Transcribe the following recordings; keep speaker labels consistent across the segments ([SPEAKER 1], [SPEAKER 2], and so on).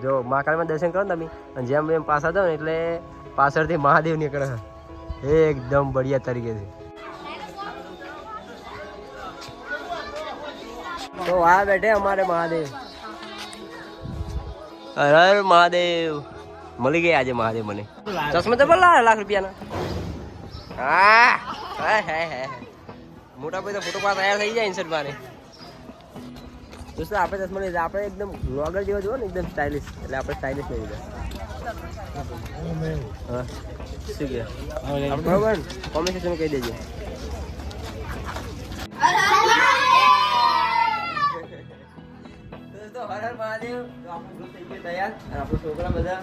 [SPEAKER 1] જો મહાકાળમાં દર્શન કરો ને તમે અને જેમ એમ પાછા જાઓ ને એટલે પાછળથી મહાદેવ નીકળે એકદમ બઢિયા તરીકેથી. તો આ બેઠે અમારે મહાદેવ. હર હર મહાદેવ. મળી ગયા આજે મહાદેવ મને. ચશ્મા તો બોલા ₹1,00,000 હા મોટા ભાઈ તો ફોટો પાસ તૈયાર થઈ જાય ઇન્સર્ટ મારે. દોસ્તો આપણે ચશ્મા લીધા આપણે એકદમ વ્લોગર જેવો જોવો ને એકદમ સ્ટાઇલિશ એટલે આપણે સ્ટાઇલિશ લઈ લીધા. હા શું કે આપણે બરાબર કોમેન્ટ સેક્શનમાં કહી દેજો. દોસ્તો હર હર મહાદેવ. તો આપણું ગ્રુપ થઈ ગયું તૈયાર અને આપણું છોકરા બધા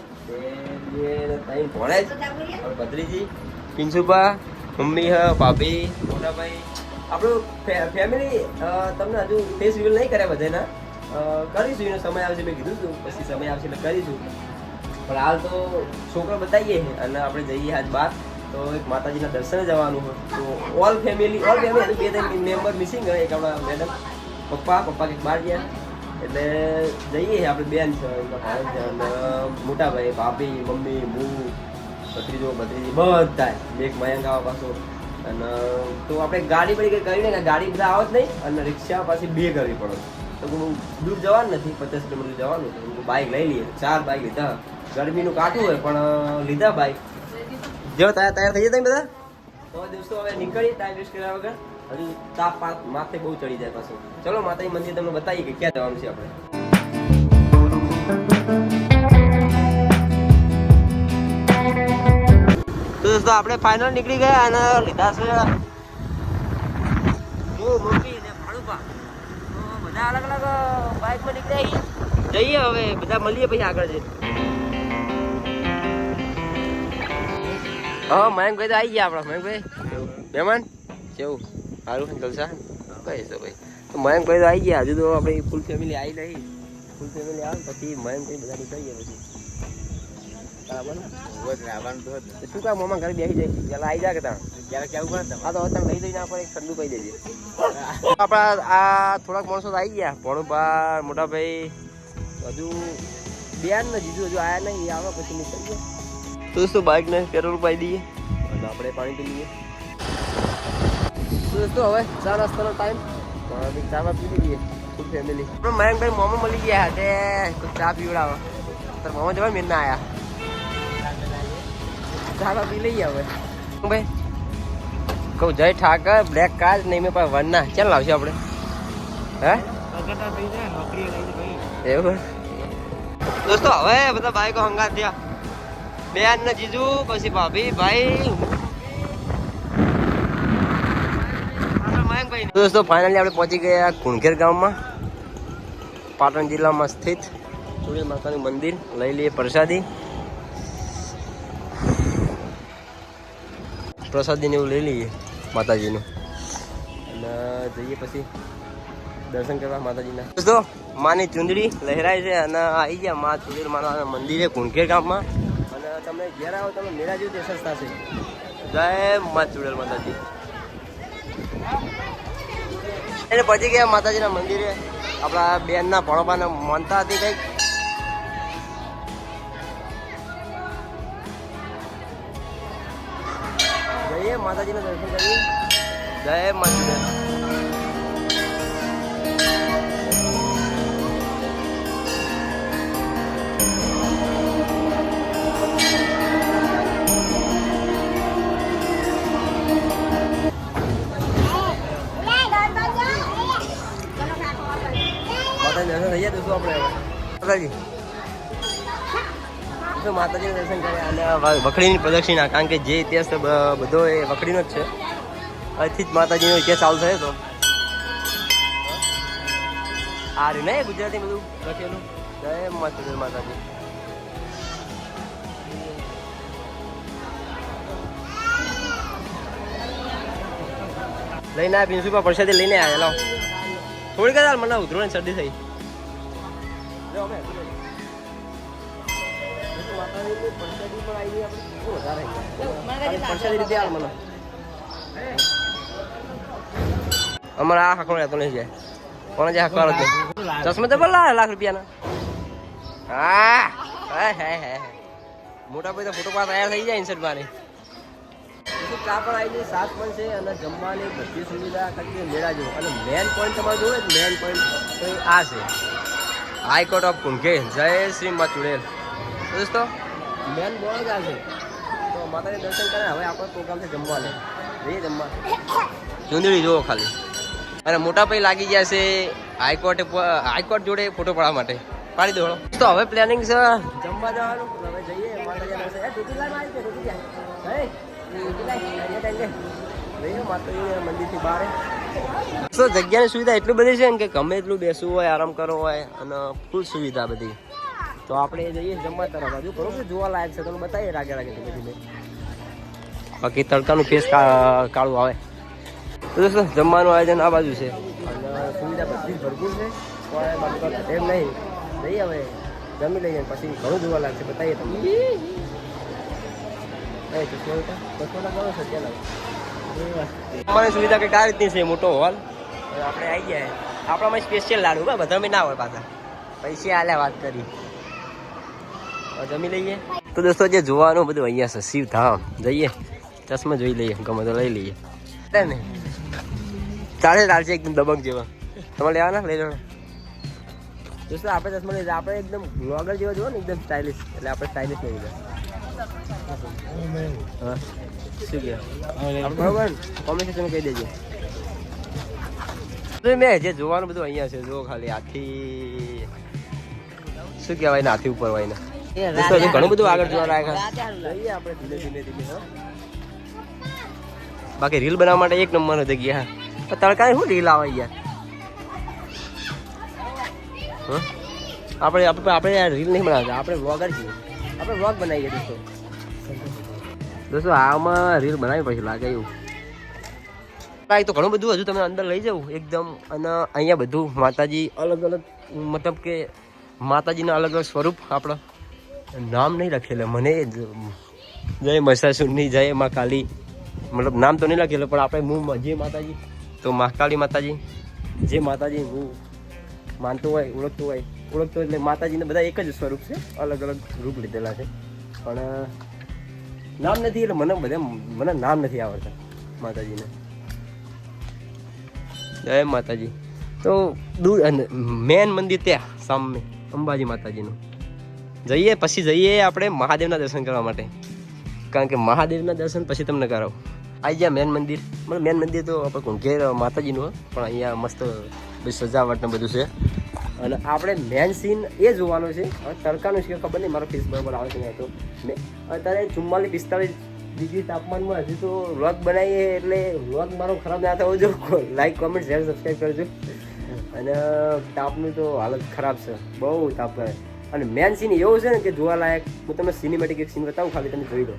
[SPEAKER 1] ત્રણ ભણે જ ભત્રીજી પિન્સુપા મમ્મી હ ભાભી મોટા ભાઈ આપણું ફેમિલી. તમને હજુ ફેસ રિવીલ નહીં કર્યા બધાના કરીશું એનો સમય આવશે મેં કીધું હતું પછી સમય આવશે એટલે કરીશું પણ હાલ તો છોકરા બતાવીએ અને આપણે જઈએ આજ બહાર તો એક માતાજીના દર્શને જવાનું હોય તો ઓલ ફેમિલી 2-3 મેમ્બર મિસિંગ હોય. એક આપણા મેડમ પપ્પા કંઈક બહાર ગયા એટલે જઈએ આપણે બેન છે એમના ભાઈ છે અને મોટા ભાઈ ભાભી મમ્મી હું ભત્રીજી બધા એક મયંક આવા પાછો અને તો આપણે ગાડી પડી કંઈ કરીને ગાડી બધા આવો જ નહીં અને રિક્ષા પાછી 2 કરવી પડે તો દૂર જવાનું નથી 50 કિલોમીટર જવાનું તો બાઇક લઈ લઈએ 4 બાઇક લીધા. ગરમીનું કાઢવું હોય પણ લીધા બાઇક જો તૈયાર થઈ જતા બધા. તો દોસ્તો હવે નીકળી ટાઈમ વેસ્ટ કર્યા વગર હજુ તાપ માથે બહુ ચડી જાય પાછું. ચલો માતાજી મંદિર તમને બતાવીએ કે ક્યાં જવાનું છે આપણે. તો દોસ્તો આપણે ફાઇનલ નીકળી ગયા અને લીધા છે મોટી ને ભાડુપા તો બધા અલગ અલગ બાઇકમાં નીકળ્યા જઈએ હવે બધા મળીએ પછી આગળ જઈએ. હા મયંકભાઈ તો આવી ગયા આપણા મયંકભાઈ મહેમાન કેવું સારું જલસા કઈ તો ભાઈ તો મયંકભાઈ તો આવી ગયા હજુ તો આપણી ફૂલ ફેમિલી આવી નહીં. ફૂલ ફેમિલી આવે પછી મયંકભાઈ બધા નીકળીએ પછી બરાબર ને શું કામ મામા ઘરે બેસી જાય પેલા આવી જાય કે ત્યાં ક્યારેક કેવું પડે હા તો અત્યારે લઈ જઈને આપણે એક ઠંડુ કહી દેજે. આપણા આ થોડાક માણસો તો આવી ગયા ભણુભા મોટા ભાઈ હજુ બેન ને જીજુ હજુ આવ્યા નહીં એ આવે પછી નીકળીએ. દોસ્તો બાઇકને પેટ્રોલ પાઈ દઈએ અને આપણે પાણી પી લઈએ. દોસ્તો હવે ચા નાસ્તાનો ટાઈમ ચામાં પી લઈએ ફૂલ ફેમિલી. મયંકભાઈ મોમો મળી ગયા તે ચા પીવડાવે તો મોમો જવા મેં ના આવ્યા ચામાં પી લઈએ હવે. ભાઈ કહું જય ઠાકર બ્લેક કાર નહીં મેં પણ વન ના ચાલ લાવશે આપણે હે એવું. દોસ્તો હવે બધા બાઈકો હંગાત થયા બેન ને જીજુ પછી ભાભી ભાઈ મયંકભાઈ. દોસ્તો ફાઇનલી આપણે પહોંચી ગયા કુણઘેર ગામમાં પાટણ જિલ્લામાં સ્થિત ચુડેલ માતાનું મંદિર. લઈ લઈએ પ્રસાદીને એવું લઈ લઈએ માતાજીનું અને જઈએ પછી દર્શન કરવા માતાજીના. દોસ્તો માની ચુંદડી લહેરાય છે અને આવી ગયા મા ચુડેલ માતાના મંદિરે કુણઘેર ગામમાં અને તમે ઘેર આવો તમે મેરા જેવું દર્શન થશે. જય મા ચુડેલ માતાજી. એને પહોંચી ગયા માતાજીના મંદિરે. આપણા બેનના ભણોબાને માનતા હતી કંઈક જઈએ માતાજીના દર્શન કરીએ. જય મા ચુડેલ. માતાજી દર્શન કર્યા અને વખડીની પ્રદક્ષિણા કારણ કે જે ઇતિહાસ બધો એ વખડીનો જ છે. અહીંથી જ માતાજીનો ઇતિહાસ ચાલુ થયો હતો. આ રહ્યું ને ગુજરાતી બધું લખેલું. જય માતાજી માતાજી. લઈને આવ્યા પ્રિન્સિપલ પ્રસાદી લઈને આવ્યા. લો થોડી કદાચ મને ઉધરો શરદી થઈ. અમારે આ હાકડો રહેતો નહીં જાય કોને જે હાકવાનો ચશ્મા તો બોલા ₹1,00,000 હા મોટા ભાઈ તો ફોટો પાસ તૈયાર થઈ જાય ઇન્સર્ટ મારે ચા પણ આવી જાય, સાત પણ છે અને જમવાની બધી સુવિધા કરી મેળા જેવું. અને મેન પોઈન્ટ તમારે જોવે મેન પોઈન્ટ તો આ છે હાઈકોર્ટ ઓફ કુંકે જય શ્રી મા ચુડેલ. દોસ્તો મેન બોર્ડ જ આ છે. તો માતાજી દર્શન કરે. હવે આપણો પ્રોગ્રામ છે જમવા લે જઈએ જમવા. ચુંદડી જુઓ ખાલી. અને મોટા ભાઈ લાગી ગયા છે હાઈકોર્ટ જોડે ફોટો પાડવા માટે. પાડી દો. તો હવે પ્લાનિંગ છે જમવા જવાનું. હવે જઈએ માતાજી દર્શન. ટોટી લાઈન આવી છે, ટોટી જાય મંદિરથી બહાર. તો જગ્યાની સુવિધા એટલી બધી છે ને કે ગમે એટલું બેસવું હોય, આરામ કરવો હોય અને ફૂલ સુવિધા બધી. તો આપણે જઈએ જમવા તરફ. હજુ ઘણું બધું જોવા લાયક છે, તમને બતાવીએ રાગે ધીમે ધીમે. બાકી તડકાનું ફેસ કાળું આવે. તો દોસ્તો જમવાનું આયોજન આ બાજુ છે અને સુવિધા બધી જ ભરપૂર છે. કોઈ બાજુ એમ નહીં. જઈએ હવે જમી લઈએ પછી ઘણું જોવા લાગશે, બતાવીએ તમને. અમારી સુવિધા કંઈક આ રીતની છે. મોટો હોલ આપણે આવી ગયા. આપણામાં સ્પેશિયલ લાડુ બધા ના હોય પાછા પૈસા આલ્યા વાત કરી. જમી લઈએ. તો દોસ્તો જે જોવાનું બધું અહીંયા છે શિવધામ. જઈએ ચશ્મા જોઈ લઈએ, ગમે તો લઈ લઈએ ને. ચાલશે એકદમ દબંગ જેવા. તમે લેવાના લઈ લો દોસ્તો. આપણે ચશ્મા લઈ આપણે એકદમ વ્લોગર જેવા જોવો ને એકદમ સ્ટાઇલિશ. એટલે આપણે સ્ટાઇલિશ લઈ લીધા. હા શું કહે બરાબર કોમ્યુનિકેશન કહી દેજો. મેં જે જોવાનું બધું અહીંયા છે. જો ખાલી હાથી શું કહેવાય ને, હાથી ઉપર હોય ને ઘણું બધું આગળ જોવા લાયક. આપણે ધીમે ધીમે બાકી રીલ બનાવવા માટે એક નંબર જગ્યા. તડકા શું રીલ આવે યાર. આપણે રીલ નહીં બનાવતા, આપણે વ્લોગર છીએ. આપણે વ્લોગ બનાવીએ દોસ્તો આમાં રીલ બનાવી પછી લાગે એવું. તો ઘણું બધું હજુ તમે અંદર લઈ જાઉં એકદમ. અને અહીંયા બધું માતાજી અલગ અલગ, મતલબ કે માતાજીના અલગ અલગ સ્વરૂપ. આપણે નામ નહીં લખેલા મને જય મહિષાસુરની, જય મા કાલી, મતલબ નામ તો નહીં લખેલું પણ આપણે હું જે માતાજી તો મહાકાળી માતાજી, જે માતાજી હું માનતો હોય, ઓળખતો એટલે માતાજીને બધા એક જ સ્વરૂપ છે. અલગ અલગ રૂપ લીધેલા છે પણ નામ નથી. એટલે મને નામ નથી આવડતા માતાજીને. જય માતાજી. તો દૂર મેન મંદિર ત્યાં સામે અંબાજી માતાજીનું જઈએ. પછી જઈએ આપણે મહાદેવના દર્શન કરવા માટે. કારણ કે મહાદેવના દર્શન પછી તમને કરાવું. આવી ગયા મેન મંદિર. મતલબ મેન મંદિર તો આપણે કુંકેર માતાજીનું પણ અહીંયા મસ્ત બધી સજાવટ ને બધું છે. અને આપણે મેન સીન એ જોવાનો છે. હવે તડકાનું છે ખબર નહીં, મારો ફેસ બરાબર આવે છે. તો અત્યારે 44-45 ડિગ્રી તાપમાનમાં હજી તો વ્લોગ બનાવીએ એટલે વ્લોગ મારો ખરાબ ના થવો જો. લાઈક કોમેન્ટ શેર સબસ્ક્રાઈબ કરજો. અને તાપનું તો હાલત ખરાબ છે, બહુ તાપ કરે. અને મેન સીન એવું છે ને કે જોવા લાયક. હું તમને સિનેમેટિક એક સીન બતાવું, ખાલી તમે જોઈ લો.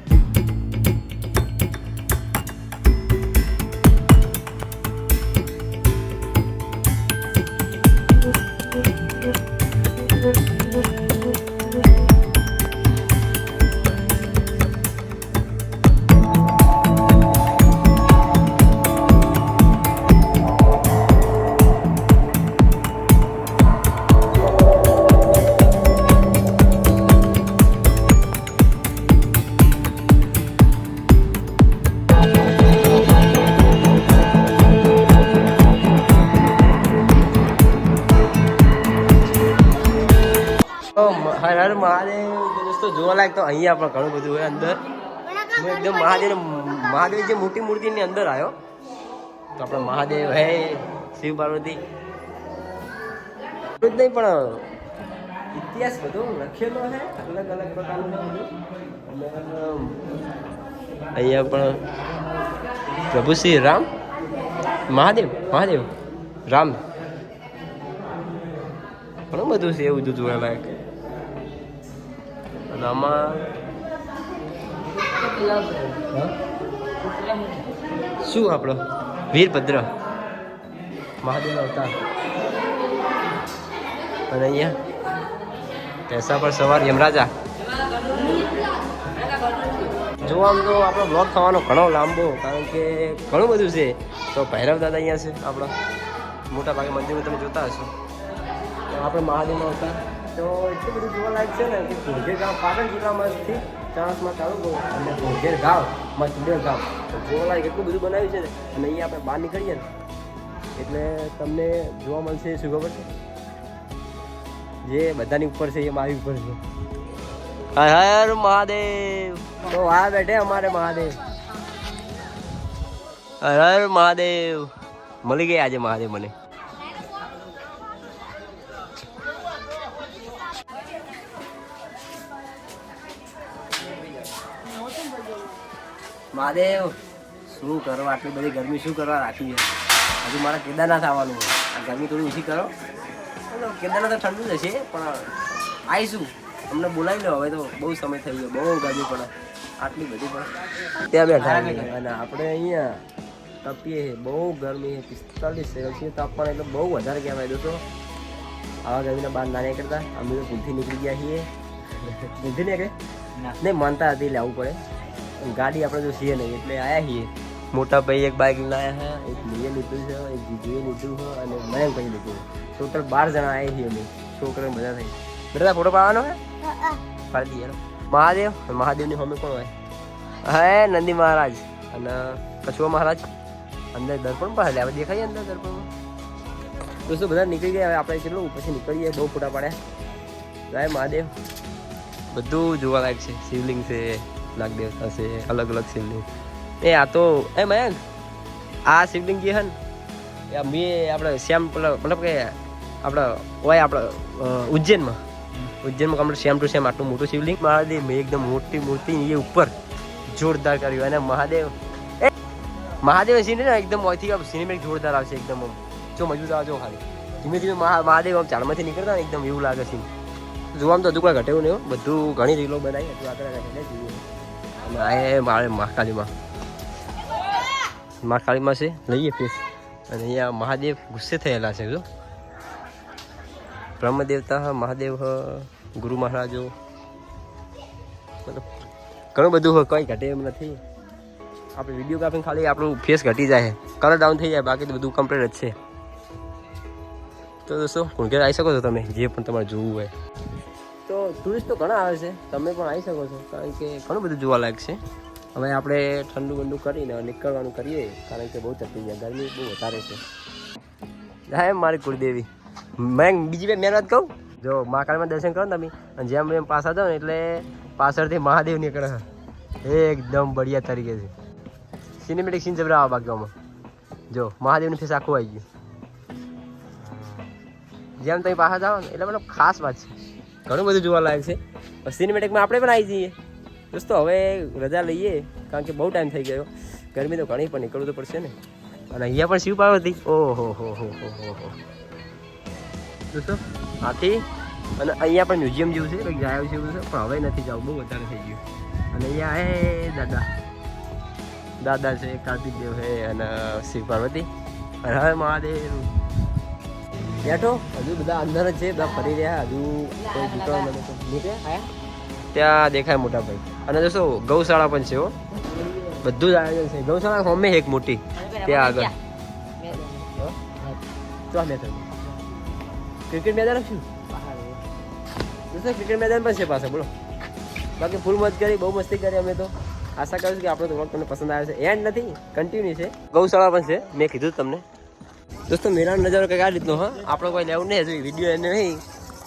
[SPEAKER 1] હર હર મહાદેવ. દોસ્તો જોવા લાયક તો અહીંયા પણ ઘણું બધું હોય અંદર. હું એકદમ મહાદેવ જે મોટી મૂર્તિની અંદર આવ્યો. તો આપણે મહાદેવ હે, શિવ પાર્વતી જ નહીં પણ ઇતિહાસ બધો લખેલો છે અલગ અલગ પ્રકારનું. અહીંયા પણ પ્રભુ શ્રી રામ, મહાદેવ રામ ઘણું બધું છે એવું જોવા લાયક. અને આમાં શું આપણો વીરભદ્ર મહાદેવ અવતાર. અને અહીંયા પૈસા પર સવાર યમરાજા. જોવામાં તો આપણો બ્લોગ થવાનો ઘણો લાંબો, કારણ કે ઘણું બધું છે. તો ભૈરવ દાદા અહીંયા છે આપણા મોટા ભાગે મંદિરો તમે જોતા હશો. આપણે મહાદેવનો અવતાર તો એટલું બધું જોવાલાયક છે ને કે ભોરગેર ગામ પાટણ જિલ્લામાંથી ચાણસમાં તાલુકો અને ભોરગેર ગામમાં ચુડેલ ગામ તો જોવાલાયક એટલું બધું બનાવ્યું છે ને. અને અહીંયા આપણે બહાર નીકળીએ ને એટલે તમને જોવા મળશે શું ખબર છે, જે બધાની ઉપર છે એ મારી ઉપર છે. હર હર મહાદેવ. તો આ બેઠે અમારે મહાદેવ. હર હર મહાદેવ. મળી ગયા આજે મહાદેવ મને. મહાદેવ શું કરવા આટલી બધી ગરમી શું કરવા રાખી છે? હજુ મારા કેદારનાથ આવવાનું હોય. આ ગરમી થોડી ઓછી કરો. કેદારનાથ તો ઠંડુ જ હશે પણ આવીશું. અમને બોલાવી લો. હવે તો બહુ સમય થઈ ગયો, બહુ ગરમી પડે, આટલી બધી પડે. ત્યાં બેઠા અને આપણે અહીંયા તપીએ, બહુ ગરમી છે. 45 સેલ્સિયસ તાપમાન એટલે બહુ વધારે કહેવાય. દોસ્તો આવા ગરમીના બહાર ના નીકળતા. અમે તો ભૂલથી નીકળી ગયા છીએ. ભૂલથી નીકળે નહીં, માનતા હતી લેવું પડે. ગાડી આપણે જો છીએ નહીં એટલે આવ્યા છીએ. મોટા ભાઈ એક બાઇક લાવ્યા છે, એક મેં લીધું છે, એક જીજુએ લીધું છે અને મયંક ભાઈ લીધું છે. ટોટલ 12 જણા આવ્યા છીએ અમે. છોકરા બધા થઈ. બેટા ફોટો પાડવાનો હે? પાડી દઈએ. મહાદેવ. મહાદેવની હોમી કોણ હોય? હે નંદી મહારાજ અને કછુઆ મહારાજ. અંદર દર્પણ પણ હલે. હવે દેખાય અંદર દર્પણમાં. દોસ્તો બધા નીકળી ગયા. હવે આપણે કેટલું પછી નીકળીએ. બહુ ફોટા પાડ્યા. જય મહાદેવ. બધું જોવાલાયક છે. શિવલિંગ છે, નાગદેવતા છે, અલગ અલગ શિવલિંગ. એ આ તો એ મયંક આ શિવલિંગ જે છે ને એ મેં આપણે શ્યામ મતલબ કે આપણે હોય આપણે ઉજ્જૈનમાં કમ્પ્લીટ સેમ ટુ સેમ આટલું મોટું શિવલિંગ. મહાદેવ મેં એકદમ મોટી મૂર્તિ એ ઉપર જોરદાર કર્યું. અને મહાદેવ સીન ને એકદમ મોથી સિનેમેટિક જોરદાર આવશે એકદમ. જો મજબૂત આવજો ખાલી ધીમે ધીમે મહાદેવ આમ ઝાડમાંથી નીકળતા ને એકદમ એવું લાગે સીન. જોવામાં તો હજુ કોઈ ઘટેવું નહીં. બધું ઘણી રીલો બનાવી હજુ આગળ જોઈએ. અને આ મારે મહાકાળીમાં છે લઈએ ફેસ. અને અહીંયા મહાદેવ ગુસ્સે થયેલા છે. જો બ્રહ્મદેવતા મહાદેવ ગુરુ મહારાજો મતલબ ઘણું બધું હોય. કંઈ ઘટે એમ નથી. આપણે વિડીયોગ્રાફી ખાલી આપણું ફેસ ઘટી જાય, કલર ડાઉન થઈ જાય, બાકી તો બધું કમ્પ્લીટ જ છે. તો દોસ્તો કુણકેર આવી શકો છો તમે, જે પણ તમારે જોવું હોય. તો ટુરિસ્ટ તો ઘણા આવે છે, તમે પણ આવી શકો છો, કારણ કે ઘણું બધું જોવાલાયક છે. હવે આપણે ઠંડુ બંડુ કરીને નીકળવાનું કરીએ, કારણ કે બહુ તકલીફ છે, ગરમી બહુ વધારે છે. હા મારી કુળદેવી. મેં બીજી મેં વાત કહું, જો મહાકાળીમાં દર્શન કરો ને તમે, અને જેમ એમ પાછા જાઓ ને એટલે પાછળથી મહાદેવ નીકળે એકદમ બઢિયા તરીકે છે. સિનેમેટિક સીન જબરા આવા બાકીઓમાં. જો મહાદેવનું ફેસ આખું આવી ગયું. જેમ તમે પાછા જાઓ ને એટલે મતલબ ખાસ વાત છે. ઘણું બધું જોવાલાયક છે. સિનેમેટિકમાં આપણે પણ આવી જઈએ દોસ્તો. હવે રજા લઈએ, કારણ કે બહુ ટાઈમ થઈ ગયો. ગરમી તો ઘણી પણ નીકળવું તો પડશે ને. અને અહીંયા પણ શિવ પાર્વતી. ઓહો હો હો હો હો દોસ્તો આથી. અને અહીંયા પણ મ્યુઝિયમ જેવું છે, કંઈક જાય છે એવું છે, પણ હવે નથી જવું, બહુ વધારે થઈ ગયું. અને અહીંયા એ દાદા છે, કાર્તિક દેવ છે અને શિવ પાર્વતી. હર હર મહાદેવ. બેઠો હજુ બધા અંદર જ છે, બધા ફરી રહ્યા. હજુ કોઈ દુકાન નીકળ્યા ત્યાં દેખાય મોટા ભાઈ. અને દોસ્તો ગૌશાળા પણ છે હો, બધું જ આયોજન છે. ગૌશાળા હોમે એક મોટી ત્યાં આગળ. ક્રિકેટ મેદાન શું દોસ્તો? ક્રિકેટ મેદાન પણ છે પાછળ. બોલો બાકી ફૂલ મત કરી, બહુ મસ્તી કરી અમે તો. આશા કરું છું કે આપણો વ્લોગ તમને પસંદ આવે છે. એન્ડ નથી, કન્ટિન્યુ છે. ગૌશાળા પણ છે, મેં કીધું તમને. દોસ્તો મેળાનો નજારો કંઈક આ રીતનો. હા આપણે કોઈ લેવું નહીં હજુ વિડીયો એને નહીં,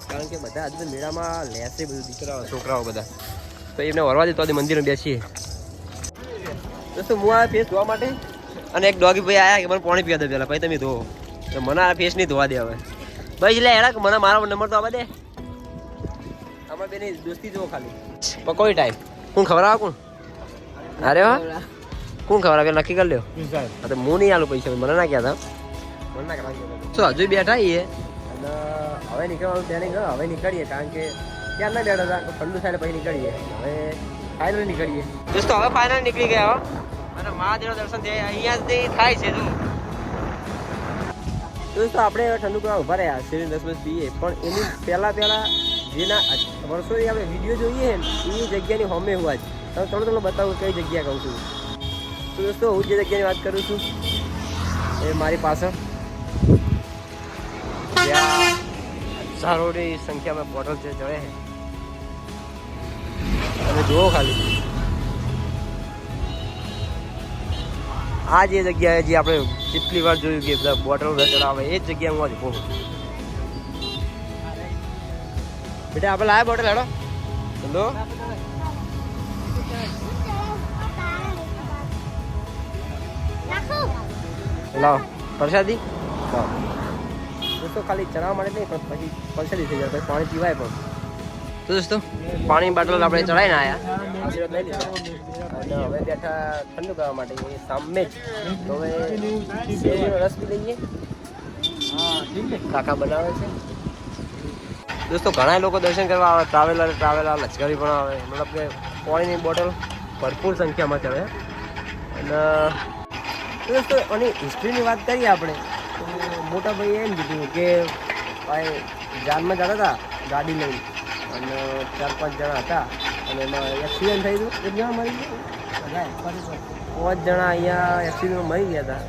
[SPEAKER 1] કારણ કે બધા હજુ મેળામાં લેશે બધું, દીકરાઓ છોકરાઓ બધા. તો એમને વરવા દે તો મંદિરમાં બેસીએ. દોસ્તો હું આ ફેસ ધોવા માટે, અને એક ડોગી ભાઈ આવ્યા કે મને પાણી પીવા દે પહેલાં, ભાઈ તમે ધોવો. તો મને આ ફેસ નહીં ધોવા દે હવે ભાઈ. એટલે હેડા મને મારો નંબર તો આવવા દે. આમાં બેની દોસ્તી જુઓ ખાલી. પકોડી ટાઈમ. કોણ ખવડાવે? કોણ? અરે વાહ, કોણ ખવડાવે નક્કી કરી લ્યો. તો હું નહીં આલું પૈસા, મને ના કહેતા. તો હજુ બેઠા છીએ અને હવે નીકળવાનું પ્લાનિંગ. હવે નીકળીએ, કારણ કે ત્યાં ના બેઠા હતા, ઠંડુ થાય પછી નીકળીએ. હવે ફાઇનલ નીકળીએ દોસ્તો. હવે ફાઇનલ નીકળી ગયા અને મહાદેવના દર્શન અહીંયા થાય છે. દોસ્તો આપણે ઠંડુ કરવા ઉભા રહ્યા, શેરી 10 બસ પીએ. પણ એની પહેલાં જેના વર્ષોથી આપણે વિડીયો જોઈએ ને એ જગ્યાની હોમે હોવા જ. તમે તમને બતાવું કઈ જગ્યા કહું છું. તો દોસ્તો હું જે જગ્યાની વાત કરું છું એ મારી પાછળ હજારોની સંખ્યામાં બોટલ જે ચડે છે તમે જુઓ ખાલી આ જે જગ્યાએ જે આપણે કેટલી વાર જોયું કે બધા બોટલ ચડાવે એ જ જગ્યાએ હું જ બહુ બેટા આપણે લાયા બોટલ હેડો હેલો લાવો પ્રસાદી લાવો દોસ્તો ખાલી ચડાવવા માટે નહીં પણ પછી પ્રસાદી થઈ જાય પછી પાણી પીવાય પણ તો દોસ્તો પાણી બોટલ આપણે ચડાવીને આવ્યા આશીર્વાદ લઈ લીધા અને હવે બેઠા ઠંડુ કરવા માટે એ સામે જ તો હવે શેરડીનો રસ બી લઈએ કાકા બનાવે છે દોસ્તો ઘણા લોકો દર્શન કરવા આવે ટ્રાવેલર લશ્કરી પણ આવે મતલબ કે પાણીની બોટલ ભરપૂર સંખ્યામાં ચડે અને દોસ્તો આની હિસ્ટ્રીની વાત કરીએ આપણે તો મોટા ભાઈએ એમ કીધું કે ભાઈ જાનમાં જતા હતા ગાડી લઈને અને 4-5 જણા હતા અને એમાં એક્સિડન્ટ થઈ ગયું 1 જણા મરી ગયા 5 જણા અહીંયા એક્સિડન્ટમાં મરી ગયા હતા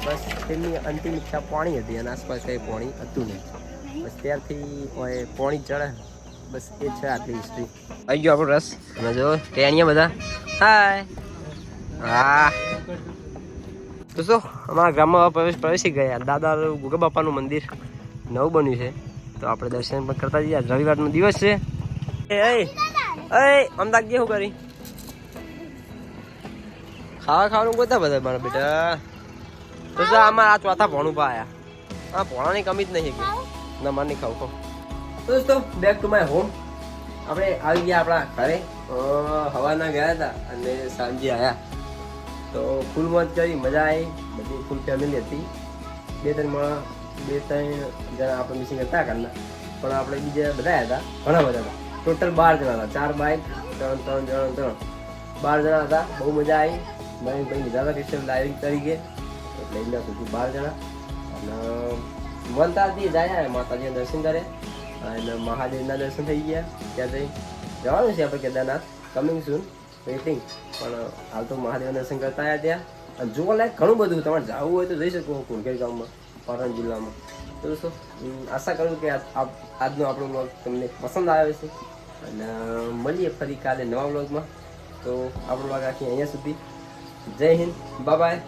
[SPEAKER 1] બસ તેમની અંતિમ ઈચ્છા પાણી હતી અને આસપાસ કંઈ પાણી હતું નહીં બસ ત્યારથી પાણી ચડે બસ એ છે આટલી હિસ્ટ્રી આવી ગયો આપણો રસ અને જો ટેણીયા બધા હાય હા દોસ્તો અમારા ગામમાં પ્રવેશી ગયા દાદા ગોગા બાપાનું મંદિર નવું બન્યું છે તો આપણે દર્શન પણ કરતા જઈએ રવિવારનો દિવસ છે અમદાવાદ શું કરી ખાવાનું ગોતા બધા મારા બેટા તો આમાં આ ચોથા ભણું પા આયા હા ભણાની કમી જ નહીં ના માર નહીં ખાવું દોસ્તો બેક ટુ માય હોમ આપણે આવી ગયા આપણા ઘરે હવાના ગયા હતા અને સાંજે આવ્યા તો ફૂલ મોજ કરી મજા આવી બધી ફૂલ ફેમિલી હતી 2-3 જણા આપણે મિસિંગ હતા કાલના પણ આપણે બીજા બધા હતા ઘણા બધા હતા ટોટલ 12 જણા હતા 4 બાઇક 3 જણા 12 જણા હતા બહુ મજા આવી મારી ભાઈ લીધા હતા સ્પેશિયલ ડ્રાઇવિંગ તરીકે એટલે એમના સુધી 12 જણા અને મનતાથી જાય માતાજીના દર્શન કરે અને મહાદેવના દર્શન થઈ ગયા ત્યાં જઈ જવાનું છે આપણે કેદારનાથ કમિંગ સૂન વેઇટિંગ પણ હાલ તો મહાદેવના દર્શન કરતા આવ્યા ત્યાં અને જોવા લાયક ઘણું બધું તમારે જવું હોય તો જઈ શકો કુંકેર ગામમાં પાટણ જિલ્લામાં તો દોસ્તો આશા કરું કે આજનો આપણો વ્લોગ તમને પસંદ આવ્યો છે અને મળીએ ફરી કાલે નવા વ્લોગમાં તો આપણો વ્લોગ રાખીએ અહીંયા સુધી જય હિન્દ બાય બાય